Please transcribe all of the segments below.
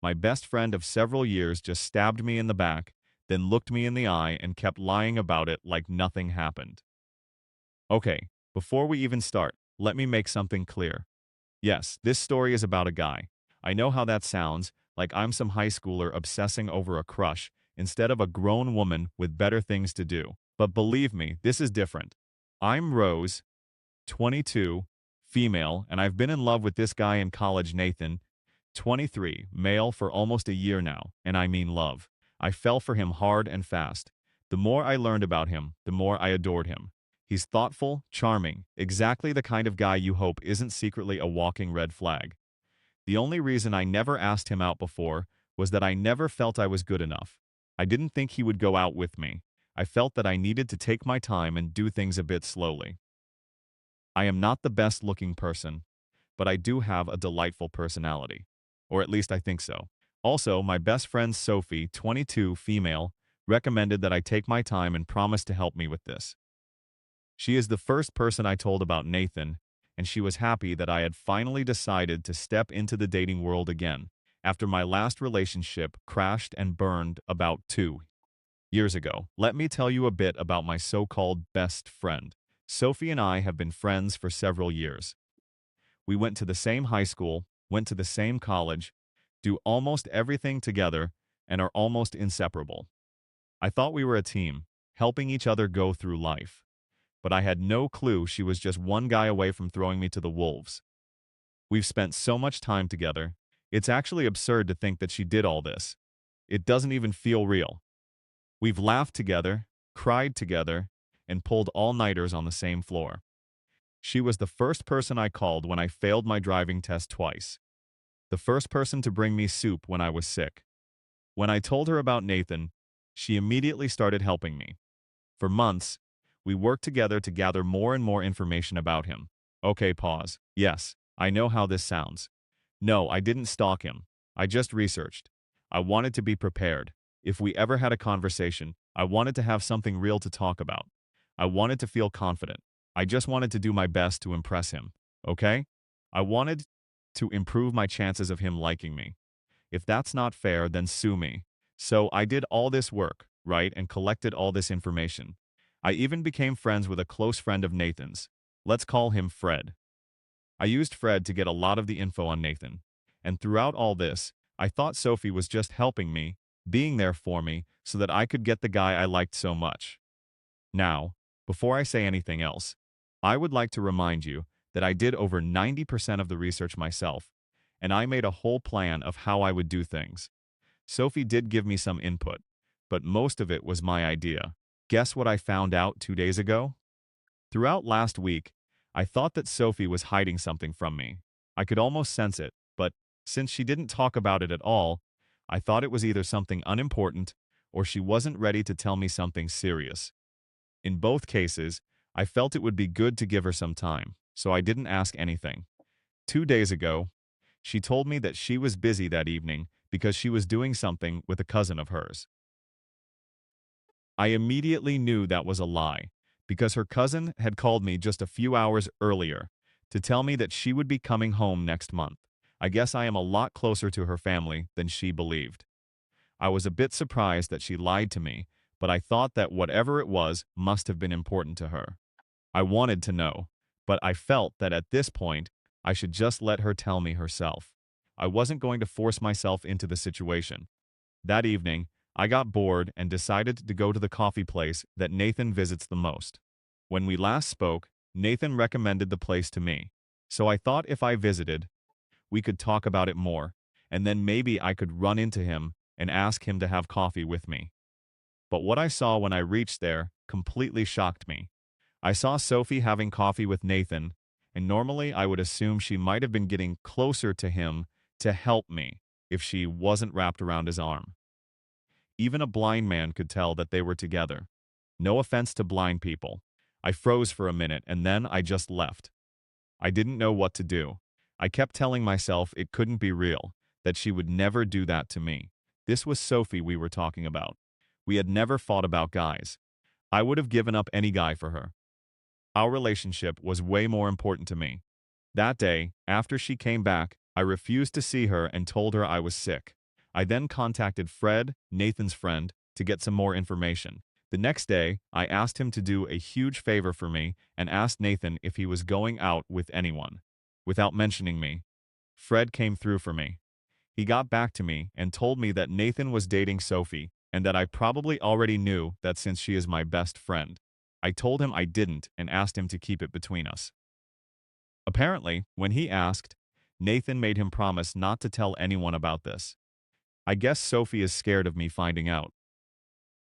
My best friend of several years just stabbed me in the back, then looked me in the eye and kept lying about it like nothing happened. Okay, before we even start, let me make something clear. Yes, this story is about a guy. I know how that sounds, like I'm some high schooler obsessing over a crush, instead of a grown woman with better things to do. But believe me, this is different. I'm Rose, 22, female, and I've been in love with this guy in college, Nathan, 23, male, for almost a year now, and I mean love. I fell for him hard and fast. The more I learned about him, the more I adored him. He's thoughtful, charming, exactly the kind of guy you hope isn't secretly a walking red flag. The only reason I never asked him out before was that I never felt I was good enough. I didn't think he would go out with me. I felt that I needed to take my time and do things a bit slowly. I am not the best looking person, but I do have a delightful personality. Or at least I think so. Also, my best friend Sophie, 22, female, recommended that I take my time and promised to help me with this. She is the first person I told about Nathan, and she was happy that I had finally decided to step into the dating world again after my last relationship crashed and burned about 2 years ago. Let me tell you a bit about my so-called best friend. Sophie and I have been friends for several years. We went to the same high school, went to the same college, do almost everything together, and are almost inseparable. I thought we were a team, helping each other go through life. But I had no clue she was just one guy away from throwing me to the wolves. We've spent so much time together, it's actually absurd to think that she did all this. It doesn't even feel real. We've laughed together, cried together, and pulled all-nighters on the same floor. She was the first person I called when I failed my driving test twice. The first person to bring me soup when I was sick. When I told her about Nathan, she immediately started helping me. For months, we worked together to gather more and more information about him. Okay, pause. Yes, I know how this sounds. No, I didn't stalk him. I just researched. I wanted to be prepared. If we ever had a conversation, I wanted to have something real to talk about. I wanted to feel confident. I just wanted to do my best to impress him. Okay? I wanted to improve my chances of him liking me. If that's not fair, then sue me. So I did all this work, right, and collected all this information. I even became friends with a close friend of Nathan's. Let's call him Fred. I used Fred to get a lot of the info on Nathan. And throughout all this, I thought Sophie was just helping me, being there for me, so that I could get the guy I liked so much. Now, before I say anything else, I would like to remind you that I did over 90% of the research myself, and I made a whole plan of how I would do things. Sophie did give me some input, but most of it was my idea. Guess what I found out 2 days ago? Throughout last week, I thought that Sophie was hiding something from me. I could almost sense it, but since she didn't talk about it at all, I thought it was either something unimportant or she wasn't ready to tell me something serious. In both cases, I felt it would be good to give her some time, so I didn't ask anything. 2 days ago, she told me that she was busy that evening because she was doing something with a cousin of hers. I immediately knew that was a lie, because her cousin had called me just a few hours earlier to tell me that she would be coming home next month. I guess I am a lot closer to her family than she believed. I was a bit surprised that she lied to me, but I thought that whatever it was must have been important to her. I wanted to know, but I felt that at this point, I should just let her tell me herself. I wasn't going to force myself into the situation. That evening, I got bored and decided to go to the coffee place that Nathan visits the most. When we last spoke, Nathan recommended the place to me, so I thought if I visited, we could talk about it more, and then maybe I could run into him and ask him to have coffee with me. But what I saw when I reached there completely shocked me. I saw Sophie having coffee with Nathan, and normally I would assume she might have been getting closer to him to help me if she wasn't wrapped around his arm. Even a blind man could tell that they were together. No offense to blind people. I froze for a minute and then I just left. I didn't know what to do. I kept telling myself it couldn't be real, that she would never do that to me. This was Sophie we were talking about. We had never fought about guys. I would have given up any guy for her. Our relationship was way more important to me. That day, after she came back, I refused to see her and told her I was sick. I then contacted Fred, Nathan's friend, to get some more information. The next day, I asked him to do a huge favor for me and asked Nathan if he was going out with anyone. Without mentioning me, Fred came through for me. He got back to me and told me that Nathan was dating Sophie and that I probably already knew that since she is my best friend. I told him I didn't and asked him to keep it between us. Apparently, when he asked, Nathan made him promise not to tell anyone about this. I guess Sophie is scared of me finding out.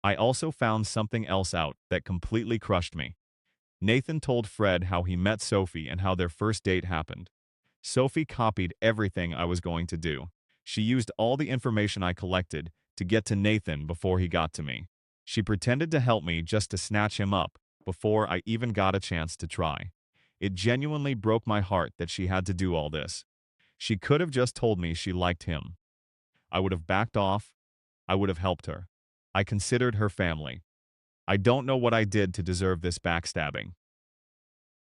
I also found something else out that completely crushed me. Nathan told Fred how he met Sophie and how their first date happened. Sophie copied everything I was going to do. She used all the information I collected to get to Nathan before he got to me. She pretended to help me just to snatch him up before I even got a chance to try. It genuinely broke my heart that she had to do all this. She could have just told me she liked him. I would have backed off. I would have helped her. I considered her family. I don't know what I did to deserve this backstabbing.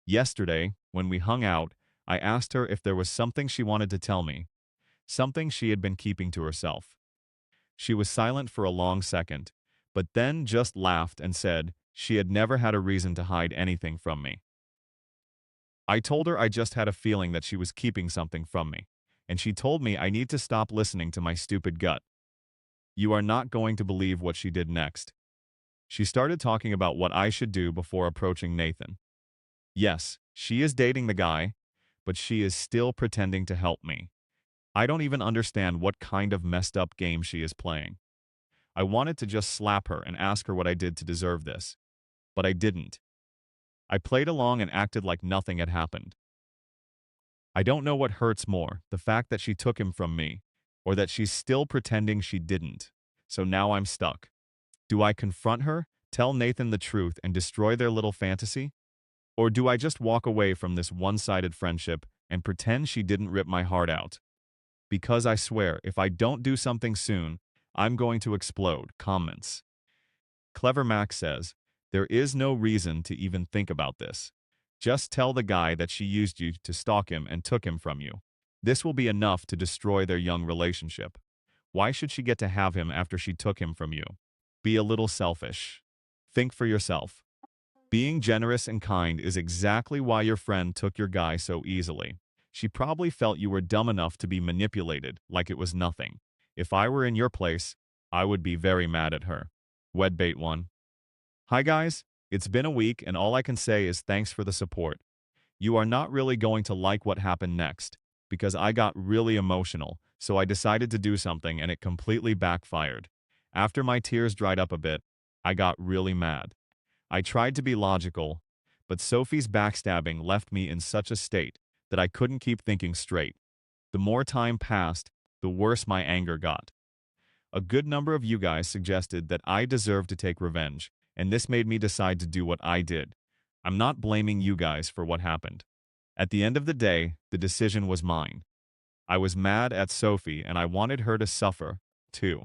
Yesterday, when we hung out, I asked her if there was something she wanted to tell me, something she had been keeping to herself. She was silent for a long second, but then just laughed and said she had never had a reason to hide anything from me. I told her I just had a feeling that she was keeping something from me, and she told me I need to stop listening to my stupid gut. You are not going to believe what she did next. She started talking about what I should do before approaching Nathan. Yes, she is dating the guy, but she is still pretending to help me. I don't even understand what kind of messed up game she is playing. I wanted to just slap her and ask her what I did to deserve this, but I didn't. I played along and acted like nothing had happened. I don't know what hurts more, the fact that she took him from me, or that she's still pretending she didn't. So now I'm stuck. Do I confront her, tell Nathan the truth, and destroy their little fantasy? Or do I just walk away from this one-sided friendship and pretend she didn't rip my heart out? Because I swear, if I don't do something soon, I'm going to explode. Comments. Clever Max says, there is no reason to even think about this. Just tell the guy that she used you to stalk him and took him from you. This will be enough to destroy their young relationship. Why should she get to have him after she took him from you? Be a little selfish. Think for yourself. Being generous and kind is exactly why your friend took your guy so easily. She probably felt you were dumb enough to be manipulated like it was nothing. If I were in your place, I would be very mad at her. Wedbait1. Hi guys, it's been a week and all I can say is thanks for the support. You are not really going to like what happened next, because I got really emotional, so I decided to do something and it completely backfired. After my tears dried up a bit, I got really mad. I tried to be logical, but Sophie's backstabbing left me in such a state that I couldn't keep thinking straight. The more time passed, the worse my anger got. A good number of you guys suggested that I deserve to take revenge, and this made me decide to do what I did. I'm not blaming you guys for what happened. At the end of the day, the decision was mine. I was mad at Sophie and I wanted her to suffer, too.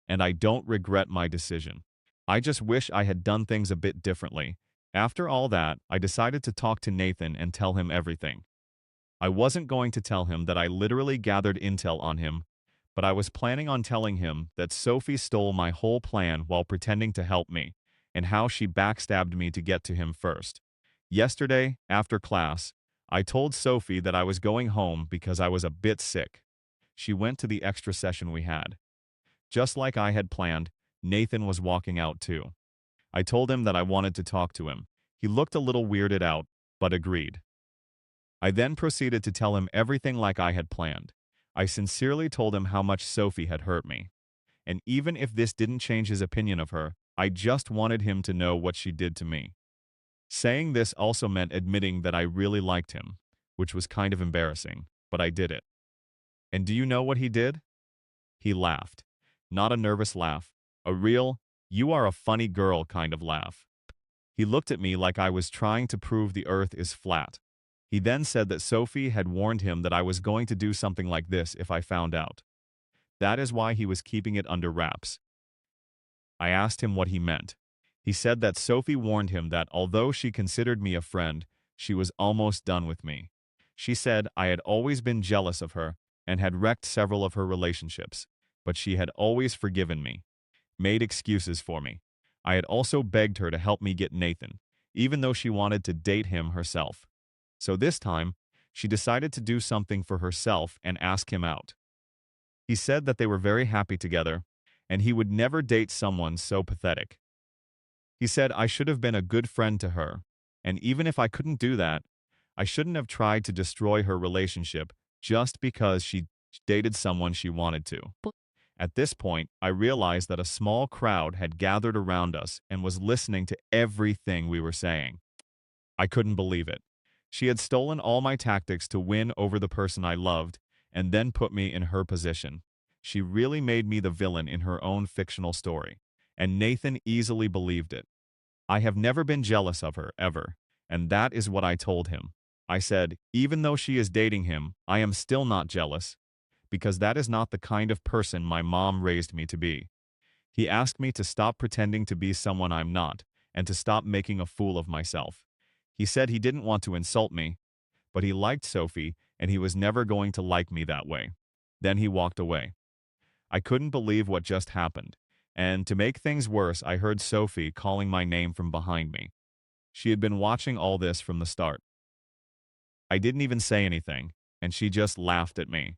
And I don't regret my decision. I just wish I had done things a bit differently. After all that, I decided to talk to Nathan and tell him everything. I wasn't going to tell him that I literally gathered intel on him, but I was planning on telling him that Sophie stole my whole plan while pretending to help me, and how she backstabbed me to get to him first. Yesterday, after class, I told Sophie that I was going home because I was a bit sick. She went to the extra session we had. Just like I had planned, Nathan was walking out too. I told him that I wanted to talk to him. He looked a little weirded out, but agreed. I then proceeded to tell him everything like I had planned. I sincerely told him how much Sophie had hurt me. And even if this didn't change his opinion of her, I just wanted him to know what she did to me. Saying this also meant admitting that I really liked him, which was kind of embarrassing, but I did it. And do you know what he did? He laughed. Not a nervous laugh, a real, you are a funny girl kind of laugh. He looked at me like I was trying to prove the earth is flat. He then said that Sophie had warned him that I was going to do something like this if I found out. That is why he was keeping it under wraps. I asked him what he meant. He said that Sophie warned him that although she considered me a friend, she was almost done with me. She said I had always been jealous of her and had wrecked several of her relationships. but she had always forgiven me, made excuses for me. I had also begged her to help me get Nathan, even though she wanted to date him herself. So this time, she decided to do something for herself and ask him out. He said that they were very happy together, and he would never date someone so pathetic. He said I should have been a good friend to her, and even if I couldn't do that, I shouldn't have tried to destroy her relationship just because she dated someone she wanted to. At this point, I realized that a small crowd had gathered around us and was listening to everything we were saying. I couldn't believe it. She had stolen all my tactics to win over the person I loved and then put me in her position. She really made me the villain in her own fictional story, and Nathan easily believed it. I have never been jealous of her, ever, and that is what I told him. I said, even though she is dating him, I am still not jealous, because that is not the kind of person my mom raised me to be. He asked me to stop pretending to be someone I'm not, and to stop making a fool of myself. He said he didn't want to insult me, but he liked Sophie, and he was never going to like me that way. Then he walked away. I couldn't believe what just happened, and to make things worse, I heard Sophie calling my name from behind me. She had been watching all this from the start. I didn't even say anything, and she just laughed at me.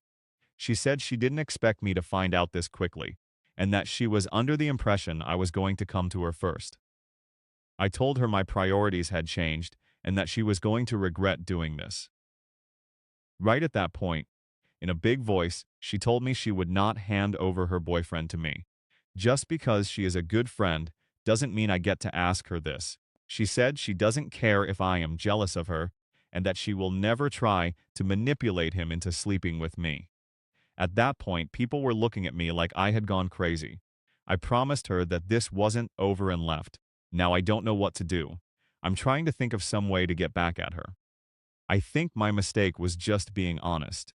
She said she didn't expect me to find out this quickly, and that she was under the impression I was going to come to her first. I told her my priorities had changed and that she was going to regret doing this. Right at that point, in a big voice, she told me she would not hand over her boyfriend to me. Just because she is a good friend doesn't mean I get to ask her this. She said she doesn't care if I am jealous of her, and that she will never try to manipulate him into sleeping with me. At that point, people were looking at me like I had gone crazy. I promised her that this wasn't over and left. Now I don't know what to do. I'm trying to think of some way to get back at her. I think my mistake was just being honest.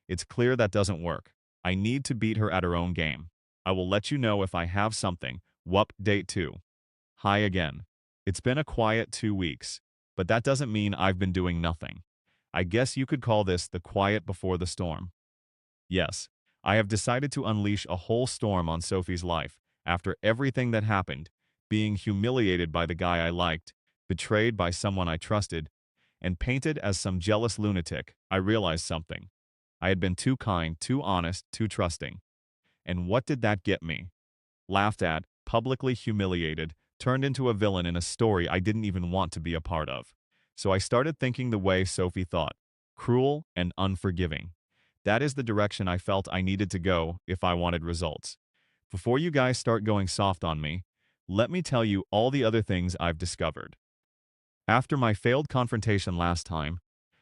It's clear that doesn't work. I need to beat her at her own game. I will let you know if I have something. Whoop, date 2. Hi again. It's been a quiet 2 weeks, but that doesn't mean I've been doing nothing. I guess you could call this the quiet before the storm. Yes, I have decided to unleash a whole storm on Sophie's life after everything that happened, being humiliated by the guy I liked, betrayed by someone I trusted, and painted as some jealous lunatic. I realized something. I had been too kind, too honest, too trusting. And what did that get me? Laughed at, publicly humiliated, turned into a villain in a story I didn't even want to be a part of. So I started thinking the way Sophie thought, cruel and unforgiving. That is the direction I felt I needed to go if I wanted results. Before you guys start going soft on me, let me tell you all the other things I've discovered. After my failed confrontation last time,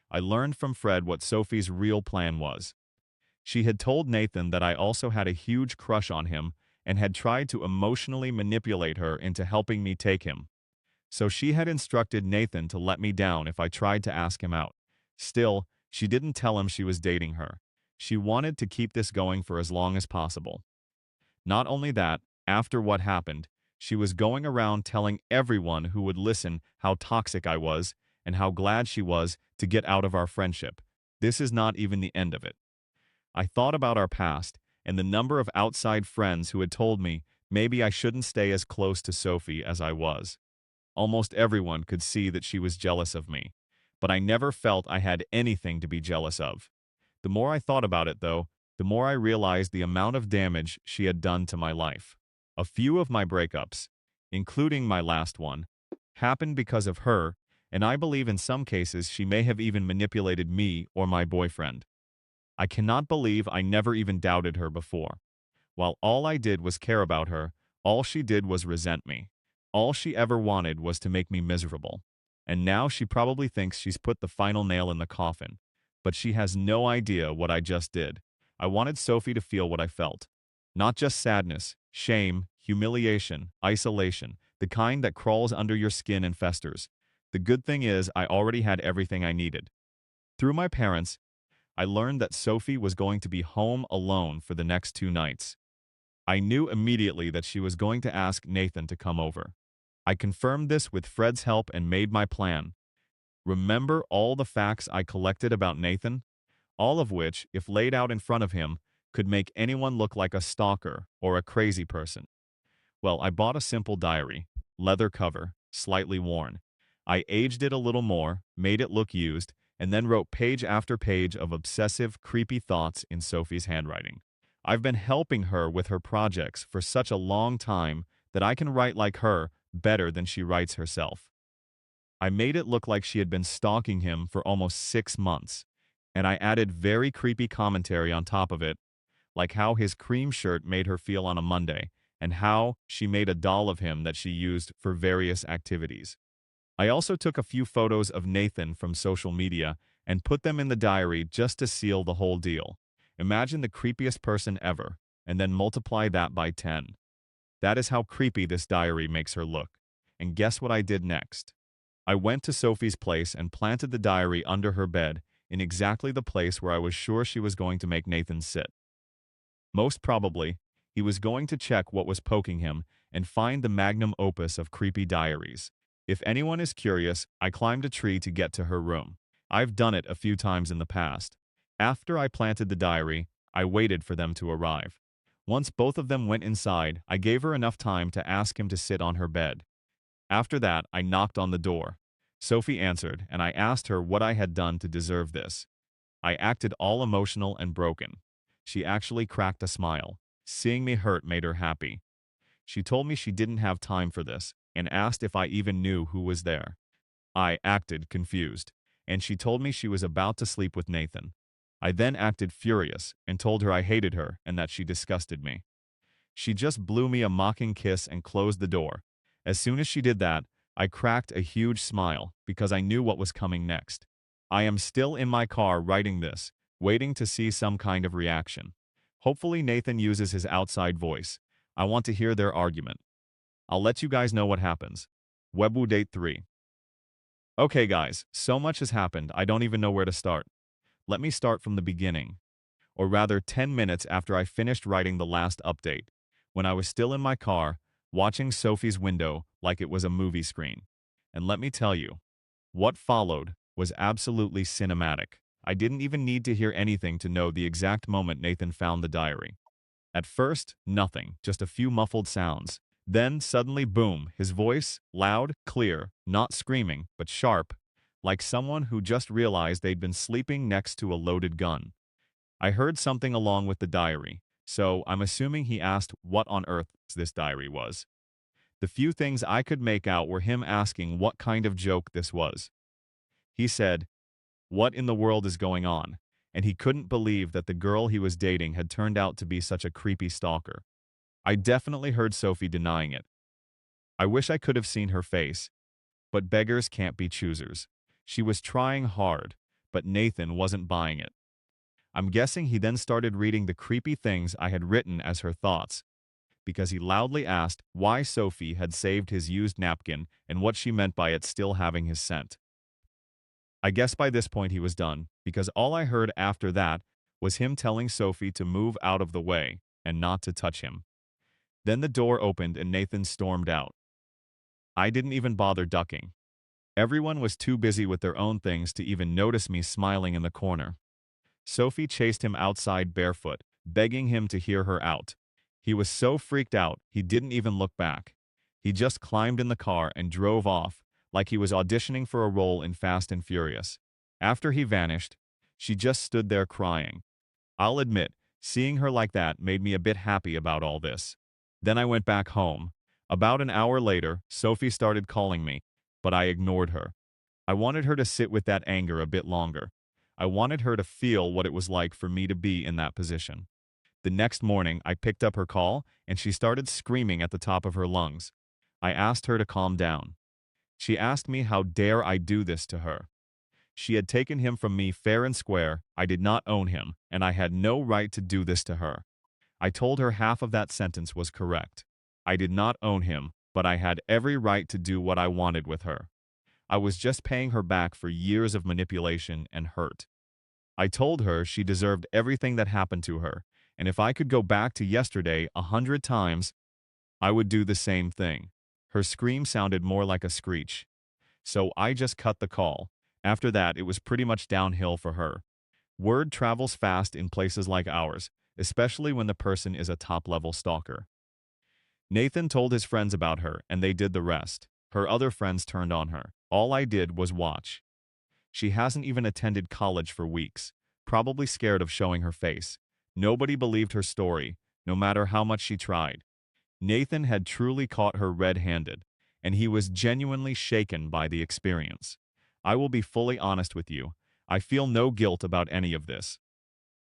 I learned from Fred what Sophie's real plan was. She had told Nathan that I also had a huge crush on him and had tried to emotionally manipulate her into helping me take him. So she had instructed Nathan to let me down if I tried to ask him out. Still, she didn't tell him she was dating her. She wanted to keep this going for as long as possible. Not only that, after what happened, she was going around telling everyone who would listen how toxic I was and how glad she was to get out of our friendship. This is not even the end of it. I thought about our past and the number of outside friends who had told me maybe I shouldn't stay as close to Sophie as I was. Almost everyone could see that she was jealous of me, but I never felt I had anything to be jealous of. The more I thought about it, though, the more I realized the amount of damage she had done to my life. A few of my breakups, including my last one, happened because of her, and I believe in some cases she may have even manipulated me or my boyfriend. I cannot believe I never even doubted her before. While all I did was care about her, all she did was resent me. All she ever wanted was to make me miserable. And now she probably thinks she's put the final nail in the coffin. But she has no idea what I just did. I wanted Sophie to feel what I felt. Not just sadness, shame, humiliation, isolation, the kind that crawls under your skin and festers. The good thing is I already had everything I needed. Through my parents, I learned that Sophie was going to be home alone for the next 2 nights. I knew immediately that she was going to ask Nathan to come over. I confirmed this with Fred's help and made my plan. Remember all the facts I collected about Nathan? All of which, if laid out in front of him, could make anyone look like a stalker or a crazy person. Well, I bought a simple diary, leather cover, slightly worn. I aged it a little more, made it look used, and then wrote page after page of obsessive, creepy thoughts in Sophie's handwriting. I've been helping her with her projects for such a long time that I can write like her better than she writes herself. I made it look like she had been stalking him for almost 6 months, and I added very creepy commentary on top of it, like how his cream shirt made her feel on a Monday, and how she made a doll of him that she used for various activities. I also took a few photos of Nathan from social media and put them in the diary just to seal the whole deal. Imagine the creepiest person ever, and then multiply that by 10. That is how creepy this diary makes her look. And guess what I did next? I went to Sophie's place and planted the diary under her bed in exactly the place where I was sure she was going to make Nathan sit. Most probably, he was going to check what was poking him and find the magnum opus of creepy diaries. If anyone is curious, I climbed a tree to get to her room. I've done it a few times in the past. After I planted the diary, I waited for them to arrive. Once both of them went inside, I gave her enough time to ask him to sit on her bed. After that, I knocked on the door. Sophie answered, and I asked her what I had done to deserve this. I acted all emotional and broken. She actually cracked a smile. Seeing me hurt made her happy. She told me she didn't have time for this and asked if I even knew who was there. I acted confused, and she told me she was about to sleep with Nathan. I then acted furious and told her I hated her and that she disgusted me. She just blew me a mocking kiss and closed the door. As soon as she did that, I cracked a huge smile because I knew what was coming next. I am still in my car writing this, waiting to see some kind of reaction. Hopefully Nathan uses his outside voice. I want to hear their argument. I'll let you guys know what happens. Webu Date 3. Okay guys, so much has happened, I don't even know where to start. Let me start from the beginning. Or rather 10 minutes after I finished writing the last update, when I was still in my car, watching Sophie's window like it was a movie screen. And let me tell you, what followed was absolutely cinematic. I didn't even need to hear anything to know the exact moment Nathan found the diary. At first, nothing, just a few muffled sounds. Then, suddenly, boom, his voice, loud, clear, not screaming, but sharp, like someone who just realized they'd been sleeping next to a loaded gun. I heard something along with the diary, so I'm assuming he asked what on earth this diary was. The few things I could make out were him asking what kind of joke this was. He said, "What in the world is going on?" And he couldn't believe that the girl he was dating had turned out to be such a creepy stalker. I definitely heard Sophie denying it. I wish I could have seen her face, but beggars can't be choosers. She was trying hard, but Nathan wasn't buying it. I'm guessing he then started reading the creepy things I had written as her thoughts, because he loudly asked why Sophie had saved his used napkin and what she meant by it still having his scent. I guess by this point he was done, because all I heard after that was him telling Sophie to move out of the way and not to touch him. Then the door opened and Nathan stormed out. I didn't even bother ducking. Everyone was too busy with their own things to even notice me smiling in the corner. Sophie chased him outside barefoot, begging him to hear her out. He was so freaked out, he didn't even look back. He just climbed in the car and drove off, like he was auditioning for a role in Fast and Furious. After he vanished, she just stood there crying. I'll admit, seeing her like that made me a bit happy about all this. Then I went back home. About an hour later, Sophie started calling me, but I ignored her. I wanted her to sit with that anger a bit longer. I wanted her to feel what it was like for me to be in that position. The next morning, I picked up her call, and she started screaming at the top of her lungs. I asked her to calm down. She asked me how dare I do this to her. She had taken him from me fair and square, I did not own him, and I had no right to do this to her. I told her half of that sentence was correct. I did not own him, but I had every right to do what I wanted with her. I was just paying her back for years of manipulation and hurt. I told her she deserved everything that happened to her, and if I could go back to yesterday 100 times, I would do the same thing. Her scream sounded more like a screech. So I just cut the call. After that, it was pretty much downhill for her. Word travels fast in places like ours. especially when the person is a top-level stalker. Nathan told his friends about her, and they did the rest. Her other friends turned on her. All I did was watch. She hasn't even attended college for weeks, probably scared of showing her face. Nobody believed her story, no matter how much she tried. Nathan had truly caught her red-handed, and he was genuinely shaken by the experience. I will be fully honest with you. I feel no guilt about any of this.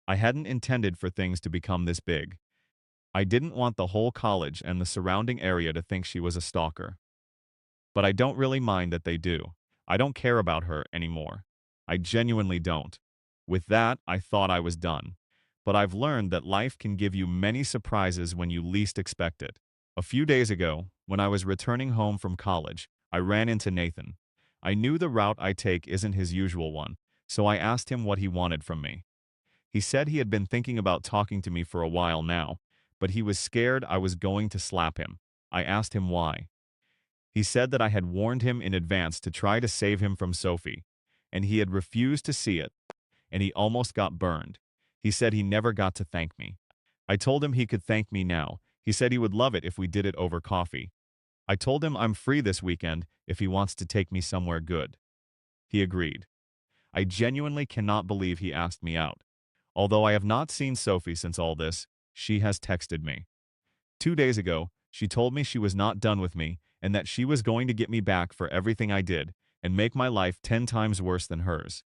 I hadn't intended for things to become this big. I didn't want the whole college and the surrounding area to think she was a stalker. But I don't really mind that they do. I don't care about her anymore. I genuinely don't. With that, I thought I was done. But I've learned that life can give you many surprises when you least expect it. A few days ago, when I was returning home from college, I ran into Nathan. I knew the route I take isn't his usual one, so I asked him what he wanted from me. He said he had been thinking about talking to me for a while now, but he was scared I was going to slap him. I asked him why. He said that I had warned him in advance to try to save him from Sophie, and he had refused to see it, and he almost got burned. He said he never got to thank me. I told him he could thank me now. He said he would love it if we did it over coffee. I told him I'm free this weekend if he wants to take me somewhere good. He agreed. I genuinely cannot believe he asked me out. Although I have not seen Sophie since all this, she has texted me. 2 days ago, she told me she was not done with me and that she was going to get me back for everything I did and make my life 10 times worse than hers.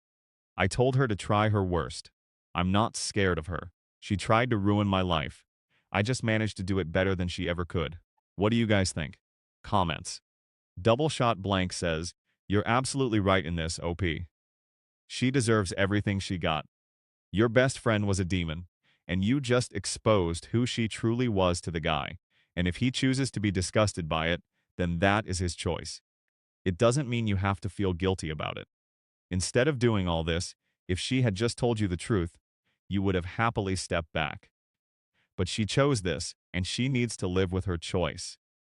I told her to try her worst. I'm not scared of her. She tried to ruin my life. I just managed to do it better than she ever could. What do you guys think? Comments. Double Shot Blank says, "You're absolutely right in this, OP. She deserves everything she got. Your best friend was a demon, and you just exposed who she truly was to the guy. And if he chooses to be disgusted by it, then that is his choice. It doesn't mean you have to feel guilty about it. Instead of doing all this, if she had just told you the truth, you would have happily stepped back. But she chose this, and she needs to live with her choice.